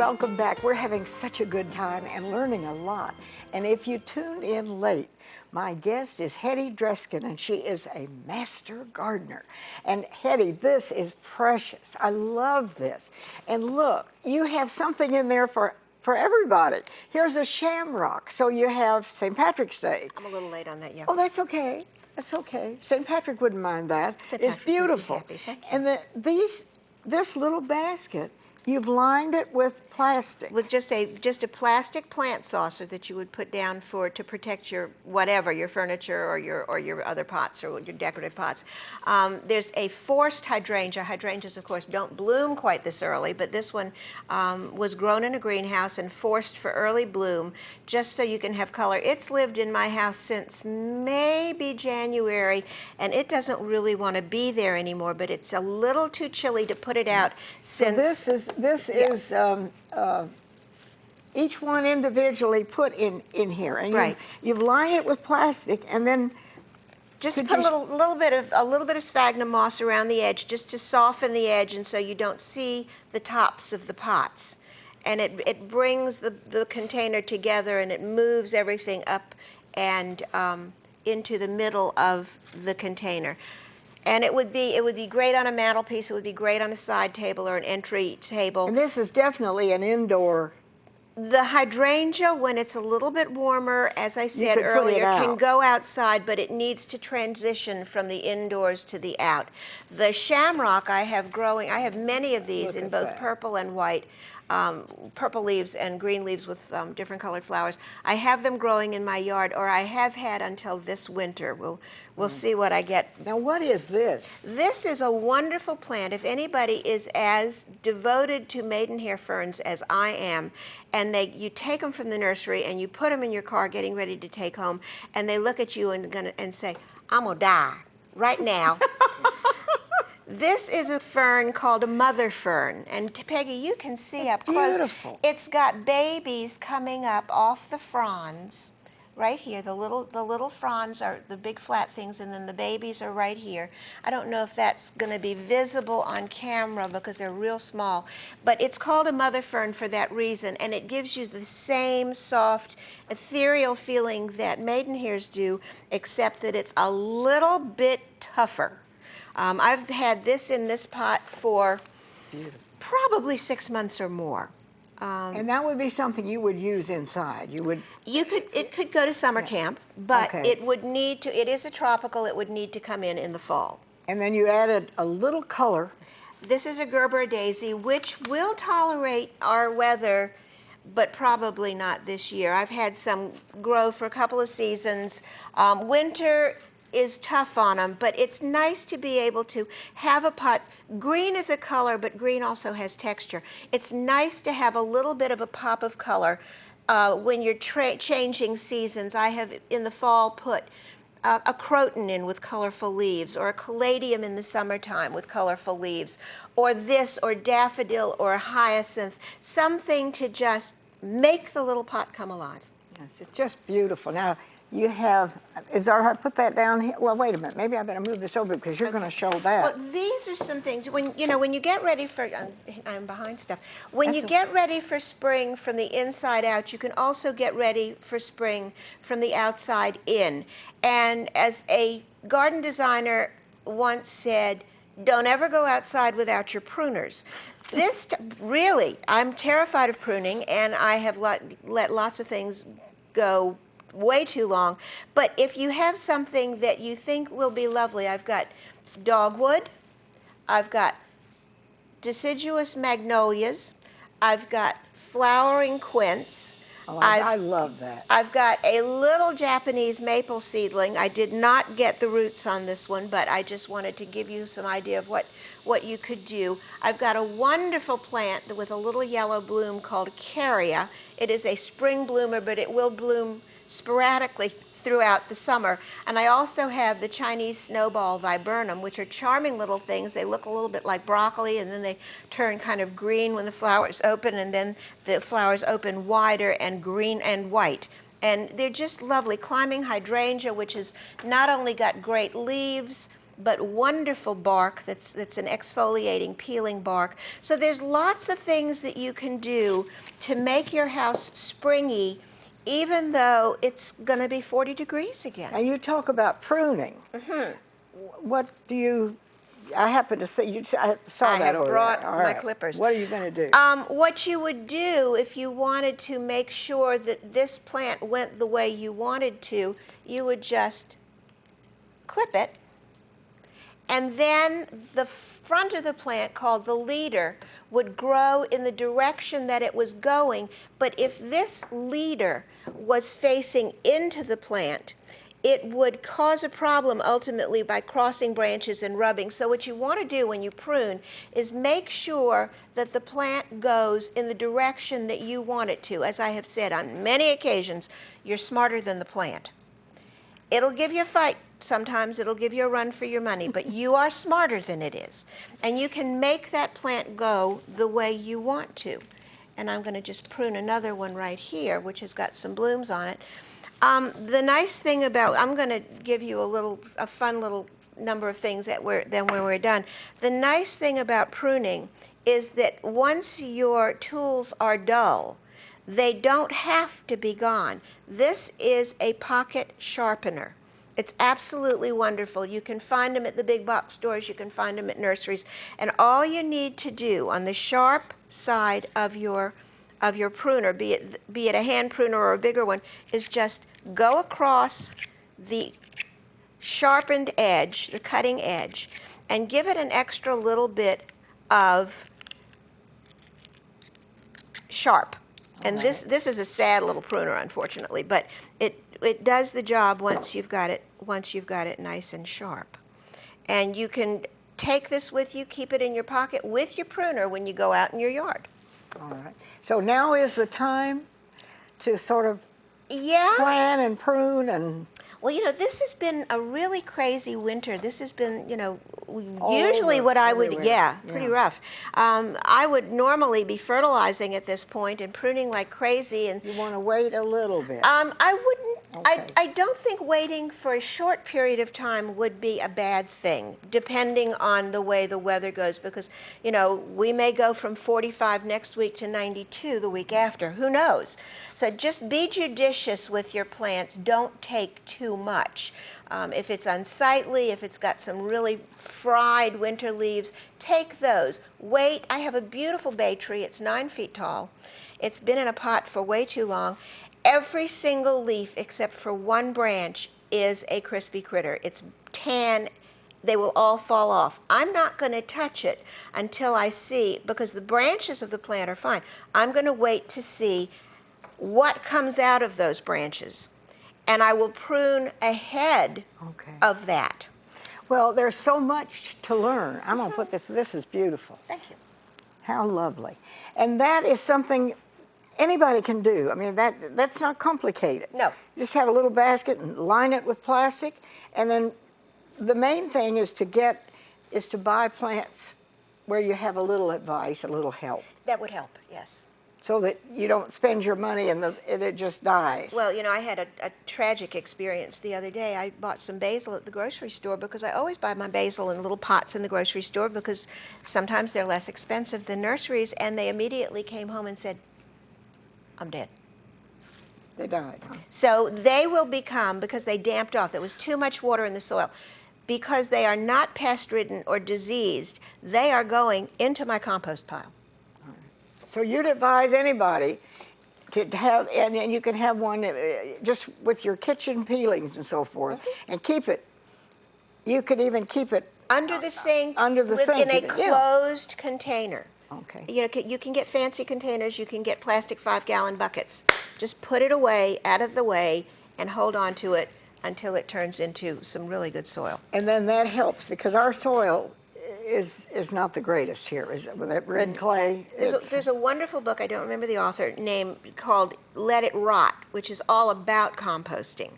welcome back. We're having such a good time and learning a lot. And if you tuned in late, my guest is Hetty Dreskin, and she is a master gardener. And Hetty, this is precious. I love this. And look, you have something in there for everybody. Here's a shamrock. So you have St. Patrick's Day. I'm a little late on that, yeah. Oh, that's okay. That's okay. St. Patrick wouldn't mind that. St. It's Patrick would be beautiful. happy. Thank you. And this little basket, you've lined it with plastic. With just a plastic plant saucer that you would put down to protect your whatever, your furniture or your other pots or your decorative pots. There's a forced hydrangea. Hydrangeas, of course, don't bloom quite this early, but this one was grown in a greenhouse and forced for early bloom, just so you can have color. It's lived in my house since maybe January, and it doesn't really want to be there anymore. But it's a little too chilly to put it out since. So this is each one individually put in here, and right. You've lined it with plastic, and then just put a little bit of sphagnum moss around the edge, just to soften the edge, and so you don't see the tops of the pots. And it brings the container together, and it moves everything up and into the middle of the container. And it would be great on a mantelpiece. It would be great on a side table or an entry table. And this is definitely an indoor. The hydrangea, when it's a little bit warmer, as I said earlier, can go outside, but it needs to transition from the indoors to the out. The shamrock I have growing, I have many of these in both purple and white. Purple leaves and green leaves with different colored flowers. I have them growing in my yard, or I have had until this winter. We'll see what I get. Now, what is this? This is a wonderful plant. If anybody is as devoted to maidenhair ferns as I am, and you take them from the nursery and you put them in your car getting ready to take home, and they look at you and say, "I'm gonna die right now." This is a fern called a mother fern, and Peggy, you can see up close. Beautiful. It's got babies coming up off the fronds, right here. The little fronds are the big flat things, and then the babies are right here. I don't know if that's going to be visible on camera because they're real small, but it's called a mother fern for that reason, and it gives you the same soft, ethereal feeling that maidenhairs do, except that it's a little bit tougher. I've had this in this pot for probably 6 months or more. And that would be something you would use inside. It could go to summer camp, but it would need to. It is a tropical. It would need to come in the fall. And then you added a little color. This is a Gerber daisy, which will tolerate our weather, but probably not this year. I've had some grow for a couple of seasons. Winter is tough on them, but it's nice to be able to have a pot. Green is a color, but green also has texture. It's nice to have a little bit of a pop of color when you're changing seasons. I have in the fall put a croton in with colorful leaves, or a caladium in the summertime with colorful leaves, or this, or daffodil, or hyacinth, something to just make the little pot come alive. Yes, it's just beautiful. Now, you have, I put that down here? Well, wait a minute. Maybe I better move this over because you're going to show that. Well, these are some things, when you get ready for, I'm behind stuff. When you get ready for spring from the inside out, you can also get ready for spring from the outside in. And as a garden designer once said, don't ever go outside without your pruners. Really, I'm terrified of pruning, and I have let lots of things go way too long. But if you have something that you think will be lovely, I've got dogwood, I've got deciduous magnolias, I've got flowering quince. Oh, I love that. I've got a little Japanese maple seedling. I did not get the roots on this one, but I just wanted to give you some idea of what you could do. I've got a wonderful plant with a little yellow bloom called Caria. It is a spring bloomer, but it will bloom sporadically throughout the summer. And I also have the Chinese snowball viburnum, which are charming little things. They look a little bit like broccoli, and then they turn kind of green when the flowers open, and then the flowers open wider and green and white. And they're just lovely. Climbing hydrangea, which has not only got great leaves, but wonderful bark that's an exfoliating, peeling bark. So there's lots of things that you can do to make your house springy, even though it's going to be 40 degrees again. Now you talk about pruning. What do you, I happen to see, I saw I that have over brought there. All my right. clippers. What are you going to do? What you would do if you wanted to make sure that this plant went the way you wanted to, you would just clip it, and then the front of the plant, called the leader, would grow in the direction that it was going. But if this leader was facing into the plant, it would cause a problem ultimately by crossing branches and rubbing. So what you want to do when you prune is make sure that the plant goes in the direction that you want it to. As I have said on many occasions, you're smarter than the plant. It'll give you a fight. Sometimes it'll give you a run for your money, but you are smarter than it is. And you can make that plant go the way you want to. And I'm going to just prune another one right here, which has got some blooms on it. The nice thing about, I'm going to give you a fun little number of things then when we're done. The nice thing about pruning is that once your tools are dull, they don't have to be gone. This is a pocket sharpener. It's absolutely wonderful. You can find them at the big box stores. You can find them at nurseries. And all you need to do on the sharp side of your pruner, be it a hand pruner or a bigger one, is just go across the sharpened edge, the cutting edge, and give it an extra little bit of sharp. And this is a sad little pruner, unfortunately, but it does the job once you've got it nice and sharp. And you can take this with you, keep it in your pocket with your pruner when you go out in your yard. All right. So now is the time to sort of Yeah. plan and prune and... Well, this has been a really crazy winter. This has been, All usually over, what I would, everywhere. pretty Yeah. rough. I would normally be fertilizing at this point and pruning like crazy. And You want to wait a little bit. I wouldn't. Okay. I don't think waiting for a short period of time would be a bad thing, depending on the way the weather goes, because, we may go from 45 next week to 92 the week after. Who knows? So just be judicious with your plants. Don't take too much. If it's unsightly, if it's got some really fried winter leaves, take those. Wait. I have a beautiful bay tree. It's 9 feet tall. It's been in a pot for way too long. Every single leaf except for one branch is a crispy critter. It's tan. They will all fall off. I'm not going to touch it until I see, because the branches of the plant are fine. I'm going to wait to see what comes out of those branches. And I will prune ahead of that. Well, there's so much to learn. I'm going to put this is beautiful. Thank you. How lovely. And that is something anybody can do. I mean, that's not complicated. No. Just have a little basket and line it with plastic, and then the main thing is to buy plants where you have a little advice, a little help, That would help, yes. so that you don't spend your money and it just dies. Well, I had a tragic experience the other day. I bought some basil at the grocery store, because I always buy my basil in little pots in the grocery store, because sometimes they're less expensive than nurseries, and they immediately came home and said, I'm dead. They died. Huh? So they will become, because they damped off, there was too much water in the soil, because they are not pest-ridden or diseased, they are going into my compost pile. So you'd advise anybody to have, and you can have one just with your kitchen peelings and so forth, and keep it. You could even keep it Under the sink, under the sink, in a yeah. closed container. Okay. You can get fancy containers, you can get plastic 5-gallon buckets. Just put it away, out of the way, and hold on to it until it turns into some really good soil. And then that helps, because our soil is not the greatest here. Is it? With that red clay. There's a wonderful book, I don't remember the author name, called Let It Rot, which is all about composting.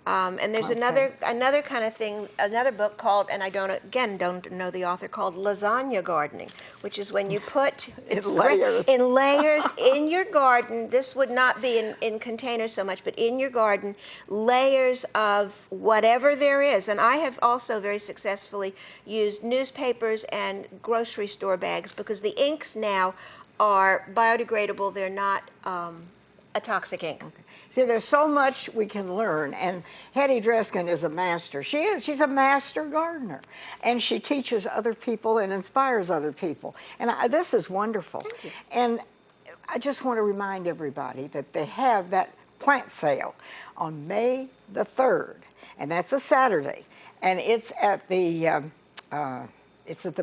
And there's Okay. another kind of thing, another book called, and I don't know the author, called Lasagna Gardening, which is when you put In great layers. in layers in your garden. This would not be in containers so much, but in your garden, layers of whatever there is. And I have also very successfully used newspapers and grocery store bags because the inks now are biodegradable. They're not a toxic ink. Okay. See, there's so much we can learn, and Hetty Dreskin is a master. She's a master gardener, and she teaches other people and inspires other people. And this is wonderful. Thank you. And I just want to remind everybody that they have that plant sale on May the 3rd, and that's a Saturday, and it's at the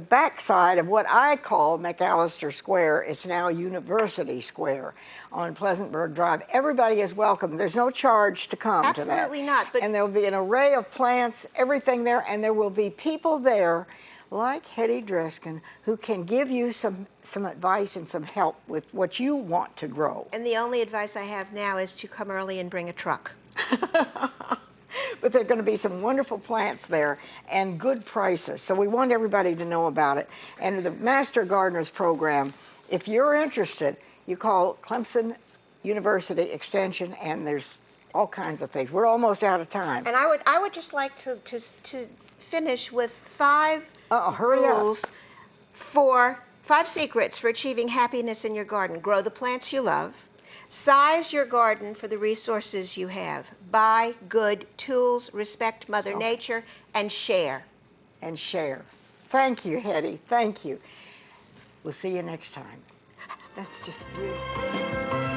backside of what I call McAllister Square. It's now University Square on Pleasantburg Drive. Everybody is welcome. There's no charge to come to that. Absolutely not. But And there'll be an array of plants, everything there, and there will be people there like Hetty Dreskin who can give you some advice and some help with what you want to grow. And the only advice I have now is to come early and bring a truck. But there are going to be some wonderful plants there and good prices. So we want everybody to know about it. And the Master Gardeners program, if you're interested, you call Clemson University Extension, and there's all kinds of things. We're almost out of time. And I would just like to finish with 5 Hurry up. rules for 5 secrets for achieving happiness in your garden. Grow the plants you love. Size your garden for the resources you have. Buy good tools, respect Mother Nature, and share. And share. Thank you, Hetty. Thank you. We'll see you next time. That's just beautiful.